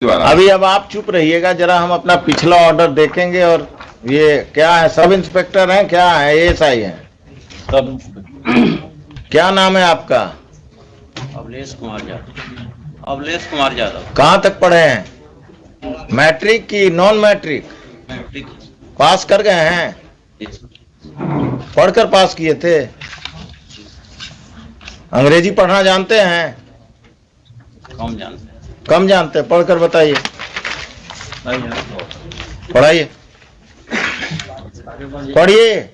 अभी अब आप चुप रहिएगा जरा, हम अपना पिछला ऑर्डर देखेंगे। और ये क्या है, सब इंस्पेक्टर हैं क्या है, एएसआई हैं? सब क्या नाम है आपका? अवलेश कुमार यादव। अवलेश कुमार यादव। कहाँ तक पढ़े हैं? मैट्रिक की नॉन मैट्रिक? मैट्रिक पास कर गए हैं? पढ़कर पास किए थे? अंग्रेजी पढ़ना जानते हैं? कम जानते हैं। कम जानते हैं, पढ़कर बताइए। पढ़ाइए, पढ़िए।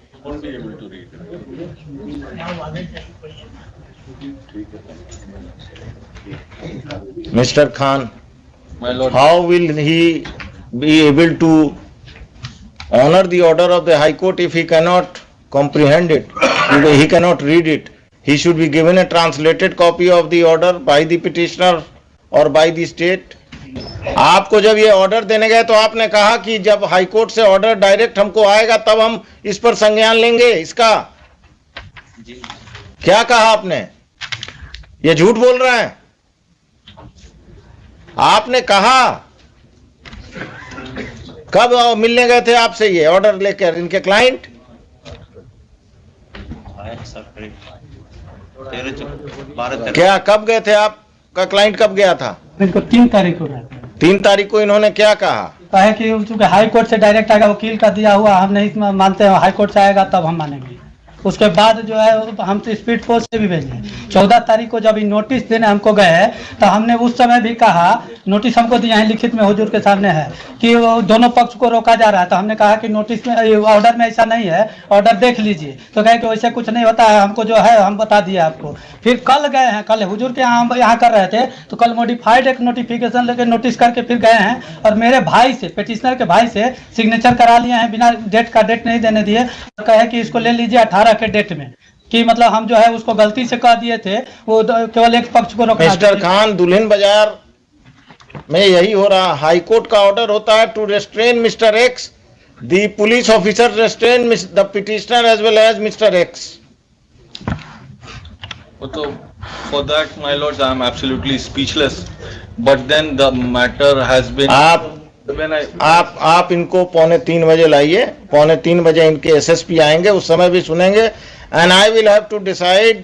Mr. Khan, My lord, how will he be able to honor the order of the High Court if he cannot comprehend it? He cannot read it. He should be given a translated copy of the order by the petitioner or by the state. आपको जब ये order देने गए तो आपने कहा कि जब हाई कोर्ट से ऑर्डर डायरेक्ट हमको आएगा तब हम इस पर संज्ञान लेंगे इसका। क्या कहा आपने? ये झूठ बोल रहे हैं। आपने कहा कब मिलने गए थे आपसे ये ऑर्डर लेकर इनके क्लाइंट? क्या कब गए थे? आपका क्लाइंट कब गया था? इनको 3 तारीख को गया था। 3 तारीख को इन्होंने क्या कहा? कहा कि चूंकि हाई कोर्ट से डायरेक्ट आएगा, वकील का दिया हुआ, हम नहीं मानते हैं, हाई कोर्ट से आएगा तब हम मानेंगे। उसके बाद जो है हम तो स्पीड पोस्ट से भी भेजे। 14 तारीख को जब नोटिस देने हमको गए तो हमने उस समय भी कहा, नोटिस हमको दिया है लिखित में, हुजूर के सामने है, कि वो दोनों पक्ष को रोका जा रहा है। तो हमने कहा कि नोटिस में, ऑर्डर में ऐसा नहीं है, ऑर्डर देख लीजिए। तो कहे कि वैसे कुछ नहीं होता है, हमको जो है हम बता दिया आपको। फिर कल गए हैं, कल हुजूर के यहाँ हम यहाँ कर रहे थे तो कल मॉडिफाइड एक नोटिफिकेशन लेके नोटिस करके फिर गए हैं और मेरे भाई से, पिटिशनर के भाई से सिग्नेचर करा लिए हैं, बिना डेट का डेट नहीं देने दिए। कहे कि इसको ले लीजिए 18 के डेट में, कि मतलब हम जो है उसको गलती से कह दिए थे, वो केवल एक पक्ष को रोकना। मिस्टर खान, दुल्हिन बाजार में यही हो रहा। हाई कोर्ट का ऑर्डर होता है to restrain mister X, the police officer restrain the petitioner as well as mister X. For that, my lords, I am absolutely speechless. But then the matter has been. आप इनको 2:45 बजे लाइए। 2:45 बजे इनके SSP आएंगे, उस समय भी सुनेंगे। And I will have to decide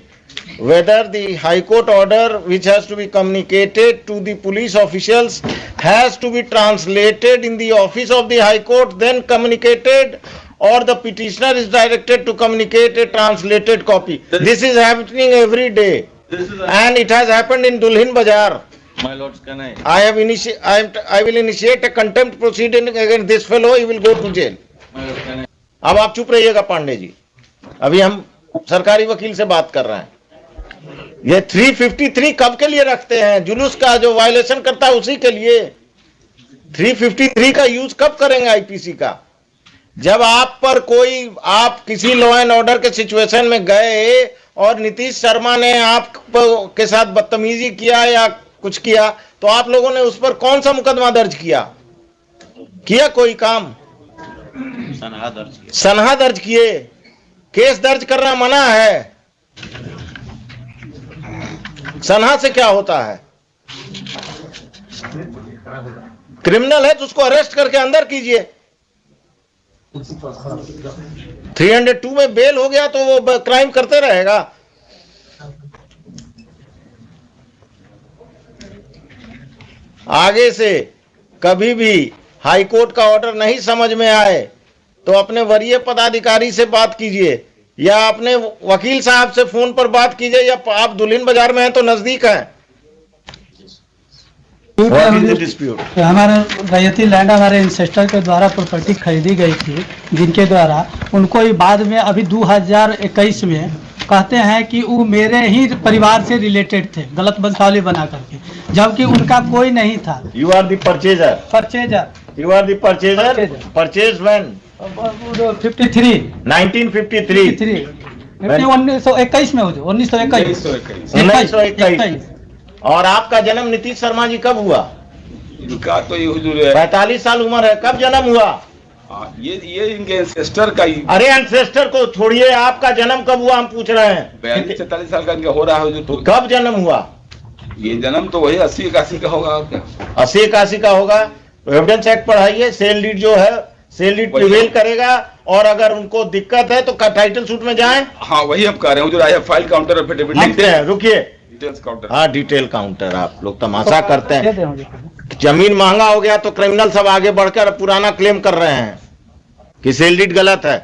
whether the High Court order, which has to be communicated to the police officials, has to be translated in the office of the High Court, then communicated, or the petitioner is directed to communicate a translated copy. This is happening every day, and it has happened in Dulhin Bazaar. My lords, can I? I will initiate a contempt proceeding against this fellow. He will go to jail. My lord, can I? अब आप चुप रहिएगा पांडे जी, अभी हम सरकारी वकील से बात कर रहे हैं। ये 353 कब के लिए रखते हैं? जुलूस का जो वायलेशन करता है उसी के लिए। 353 का यूज कब करेंगे आईपीसी का? जब आप पर कोई, आप किसी लॉ एंड ऑर्डर के सिचुएशन में गए और नीतीश शर्मा ने आप के साथ बदतमीजी किया या कुछ किया, तो आप लोगों ने उस पर कौन सा मुकदमा दर्ज किया कोई काम? सनहा दर्ज किए। केस दर्ज करना मना है। सनहा से क्या होता है? क्रिमिनल है तो उसको अरेस्ट करके अंदर कीजिए। 302 में बेल हो गया तो वो क्राइम करते रहेगा। आगे से कभी भी हाई कोर्ट का ऑर्डर नहीं समझ में आए तो अपने वरीय पदाधिकारी से बात कीजिए या अपने वकील साहब से फोन पर बात कीजिए, या आप दुल्हिन बाजार में हैं तो नजदीक हैं। हमारे रैयती लैंड हमारे इंसेस्टर के द्वारा प्रॉपर्टी खरीदी गई थी, जिनके द्वारा उनको ही बाद में अभी 2021 में कहते हैं कि वो मेरे ही परिवार से रिलेटेड थे, गलत बंसावली बना करके, जबकि उनका कोई नहीं था। You are the purchaser. You are the purchaser. Purchase when? 1951 में हो, 1921। और आपका जन्म नीतीश शर्मा जी कब हुआ? इनका तो ये हुजूर है 45 साल उम्र है। कब जन्म हुआ? ये इनके एंसेस्टर का ही। अरे एंसेस्टर को छोड़िए, आपका जन्म कब हुआ हम पूछ रहे हैं। 42-43 साल का इनका हो रहा है हुजूर। कब जन्म हुआ? ये जन्म तो वही 80-81 का होगा और क्या। 80-81 का होगा। एविडेंस एक्ट पढ़ाइए, सेल डीड जो है सेल डीड प्रिवेल करेगा, और अगर उनको दिक्कत है तो टाइटल सूट में जाएं। हाँ वही हम कह रहे हैं, जो I have file counter affidavit लिखते हैं, रुकिए, डिटेल्स काउंटर। हाँ डिटेल काउंटर। आप लोग तमाशा करते हैं। जमीन महंगा हो गया तो क्रिमिनल सब आगे बढ़कर पुराना क्लेम कर रहे हैं कि सेल डीड गलत है।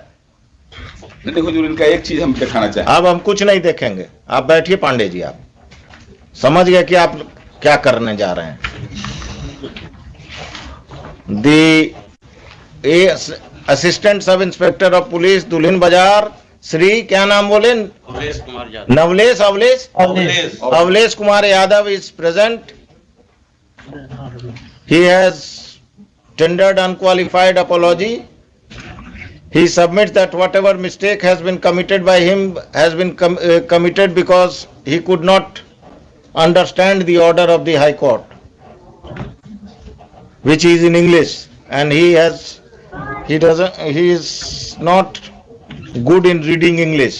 देखो हुजूर, इनका एक चीज हम दिखाना चाहें। अब हम कुछ नहीं देखेंगे, आप बैठिए पांडे जी। आप समझ गए कि आप क्या करने जा रहे हैं। Assistant sub inspector of police दुल्हिन बाजार, श्री क्या नाम बोले? Avlesh Kumar Yadav. Navlesh Avlesh Kumar Yadav is present. He has tendered unqualified apology. He submits that whatever mistake has been committed by him has been committed because he could not understand the order of the High Court, which is in English, and he is not good in reading English.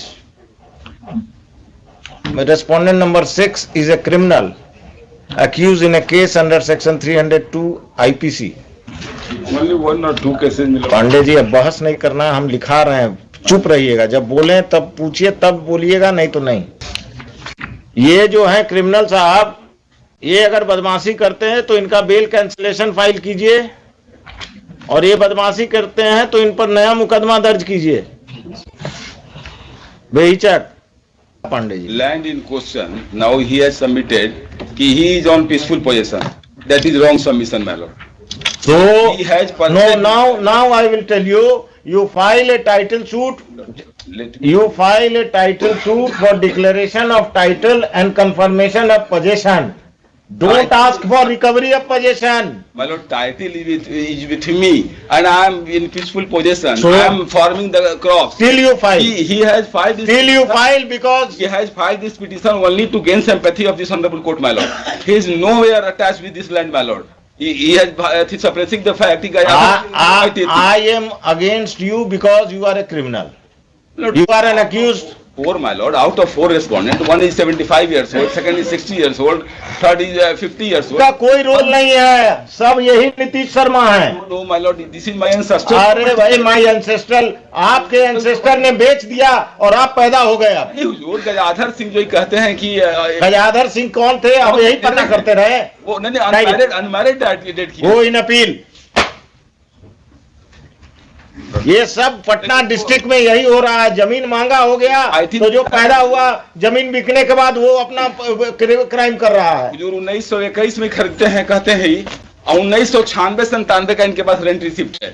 Respondent number 6 is a criminal accused in a case under section 302 IPC. Only 1 or 2 cases मिला। पांडे जी अब बहस नहीं करना है, हम लिखा रहे हैं, चुप रहिएगा। जब बोले तब पूछिए, तब बोलिएगा, नहीं तो नहीं। ये जो है क्रिमिनल साहब, ये अगर बदमाशी करते हैं तो इनका बेल कैंसिलेशन फाइल कीजिए, और ये बदमाशी करते हैं तो इन पर नया मुकदमा दर्ज कीजिए बेहिचक। Pandey ji, land in question now he has submitted कि he is on peaceful position, that is wrong submission my lord. So, He has now I will tell you, you file a title suit, for declaration of title and confirmation of possession. Don't ask for recovery of possession. My lord, title is with me and I am in peaceful possession. So, I am farming the crops. Till you file. He has filed this. Till you file, because he has filed this petition only to gain sympathy of this honorable court, my lord. He is nowhere attached with this land, my lord. He has suppressing the fact. I am against you because you are a criminal. Lord, You are an accused. 4, my lord, out of 4 respondents, one is 75 years old, second is 60 years old, third is 50 years old. का कोई role नहीं है, सब यही नीतीश शर्मा है। No, my lord, this is my ancestor. अरे भाई, माई ancestor, आपके एंसेस्टर ने बेच दिया और आप पैदा हो गए। नहीं हुजूर, गजाधर सिंह जो कहते हैं कि गजाधर सिंह कौन थे? अब यही पता करते रहे। वो नहीं अनमैरिड डेट की। वो इन अपील। ये सब पटना डिस्ट्रिक्ट में यही हो रहा है। जमीन महंगा हो गया तो जो पैदा हुआ जमीन बिकने के बाद वो अपना क्राइम कर रहा है। हुजूर 1921 में खरीदते हैं कहते हैं ही, और 1996-97 का इनके पास रेंट रिसिप्ट है।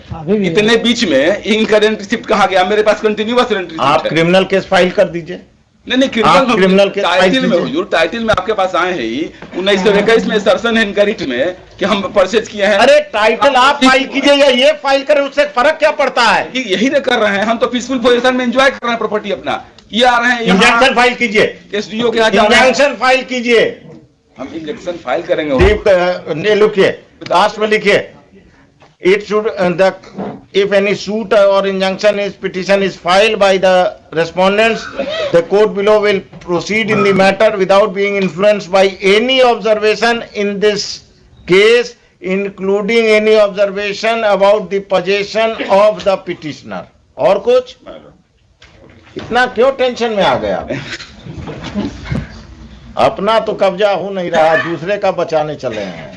इतने बीच में इनका रेंट रिसिप्ट कहाँ गया? मेरे पास कंटिन्यूअस रेंट रिसिप्ट है। आप क्रिमिनल केस फाइल कर दीजिए। नहीं क्रिमिनल के टाइटल में हुजूर, टाइटल में आपके पास आए हैं ही 1921 में सर्सन है इनका रिट में कि हम परचेज किए हैं। अरे टाइटल आप फाइल कीजिए या ये फाइल करें, उससे फर्क क्या पड़ता है? यही ना कर रहे हैं, हम तो पीसफुल पोजीशन में एंजॉय कर रहे हैं प्रॉपर्टी अपना। ये आ रहे हैं इंजंक्शन फाइल कीजिए, एसडीओ के यहाँ इंजंक्शन फाइल कीजिए। हम इंजंक्शन फाइल करेंगे। लिखिए, लास्ट में लिखिए, it should if any suit or injunction petition is filed by the respondents, the court below will proceed in the matter without being influenced by any observation in this case, including any observation about the possession of the petitioner. और कुछ? इतना क्यों tension में आ गया? अपना तो कब्जा हो नहीं रहा, दूसरे का बचाने चले हैं।